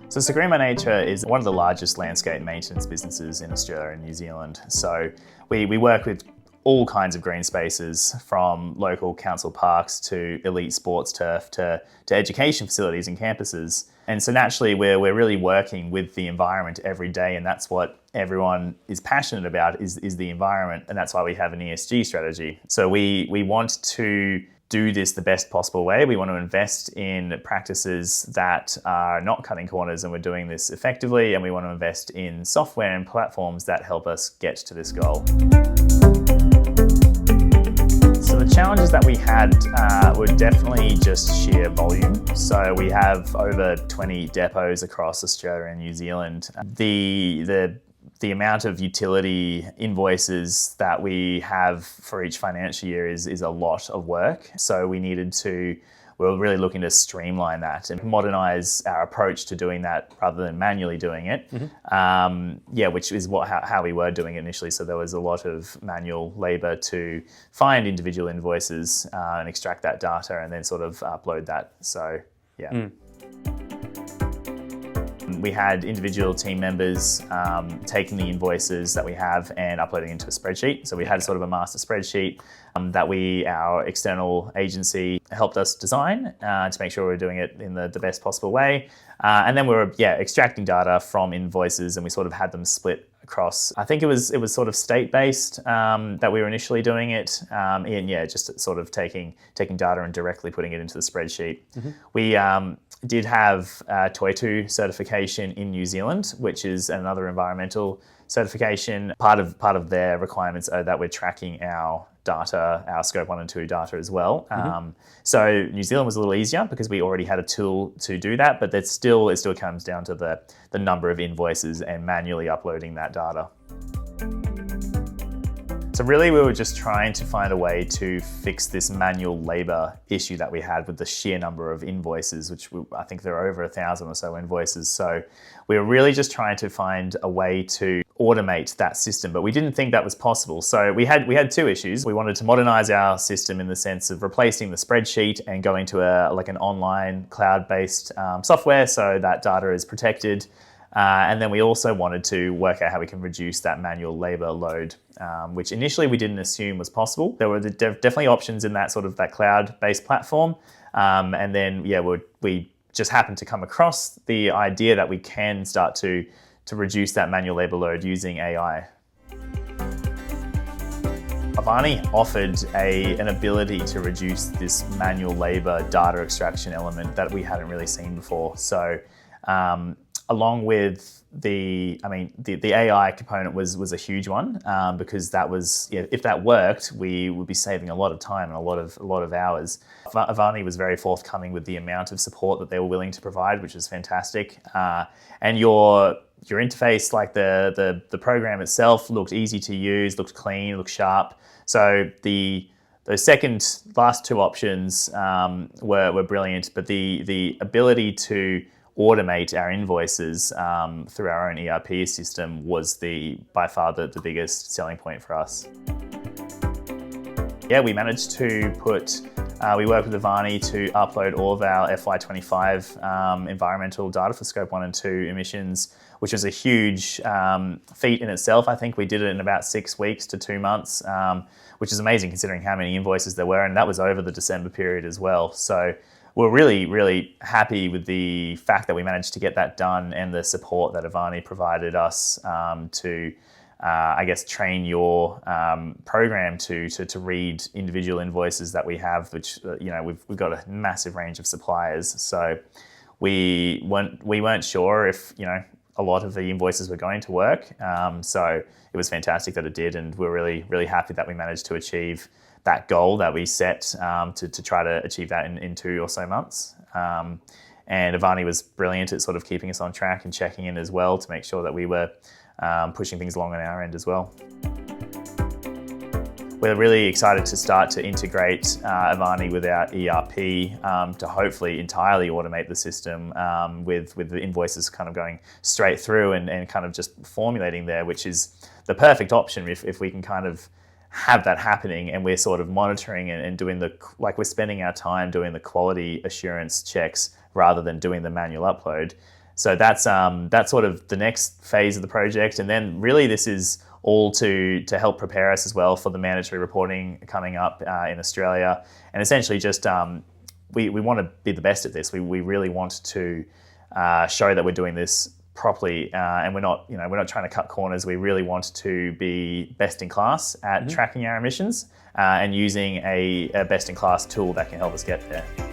So Green by Nature is one of the largest landscape maintenance businesses in Australia and New Zealand. So we work with all kinds of green spaces, from local council parks to elite sports turf to education facilities and campuses. And so naturally we're really working with the environment every day, and that's what everyone is passionate about is the environment, and that's why we have an ESG strategy. So we want to do this the best possible way. We want to invest in practices that are not cutting corners, and we're doing this effectively, and we want to invest in software and platforms that help us get to this goal. So the challenges that we had were definitely just sheer volume. So we have over 20 depots across Australia and New Zealand. The amount of utility invoices that we have for each financial year is a lot of work. So we were really looking to streamline that and modernize our approach to doing that rather than manually doing it. Which is how we were doing it initially. So there was a lot of manual labor to find individual invoices and extract that data and then sort of upload that. So, yeah. We had individual team members taking the invoices that we have and uploading into a spreadsheet. So we had sort of a master spreadsheet that our external agency helped us design to make sure we were doing it in the best possible way. And then we were extracting data from invoices, and we sort of had them split across. I think it was sort of state-based that we were initially doing it, just sort of taking data and directly putting it into the spreadsheet. We did have Toitū certification in New Zealand, which is another environmental certification. Part of their requirements are that we're tracking our data, our Scope 1 and 2 data as well. So New Zealand was a little easier because we already had a tool to do that, but it still comes down to the number of invoices and manually uploading that data. So really we were just trying to find a way to fix this manual labor issue that we had with the sheer number of invoices, which I think there are over 1,000 or so invoices. So we were really just trying to find a way to automate that system, but we didn't think that was possible. So we had two issues. We wanted to modernize our system in the sense of replacing the spreadsheet and going to an online cloud-based software so that data is protected. And then we also wanted to work out how we can reduce that manual labor load, which initially we didn't assume was possible. There were definitely options in that sort of that cloud-based platform. And then, we just happened to come across the idea that we can start to reduce that manual labor load using AI. Avani offered an ability to reduce this manual labor data extraction element that we hadn't really seen before. So, along with the AI component was a huge one because that was, if that worked, we would be saving a lot of time and a lot of hours. Avani was very forthcoming with the amount of support that they were willing to provide, which was fantastic. And your interface, like the program itself, looked easy to use, looked clean, looked sharp. So those last two options were brilliant, but the ability to automate our invoices through our own ERP system was by far the biggest selling point for us. We managed to we worked with Avani to upload all of our FY25 environmental data for Scope 1 and 2 emissions, which was a huge feat in itself. I think we did it in about 6 weeks to 2 months, which is amazing considering how many invoices there were, and that was over the December period as well. So we're really, really happy with the fact that we managed to get that done and the support that Avani provided us to train your program to read individual invoices that we have, which we've got a massive range of suppliers. So we weren't sure if a lot of the invoices were going to work. So it was fantastic that it did, and we're really, really happy that we managed to achieve that goal that we set to try to achieve that in 2 or so months. And Avani was brilliant at sort of keeping us on track and checking in as well to make sure that we were pushing things along on our end as well. We're really excited to start to integrate Avani with our ERP to hopefully entirely automate the system with the invoices kind of going straight through and kind of just formulating there, which is the perfect option if we can kind of have that happening and we're sort of monitoring and doing we're spending our time doing the quality assurance checks rather than doing the manual upload. So that's sort of the next phase of the project, and then really this is all to help prepare us as well for the mandatory reporting coming up in Australia, and essentially just we want to be the best at this. We really want to show that we're doing this properly, and we're not trying to cut corners. We really want to be best in class at tracking our emissions and using a best in class tool that can help us get there.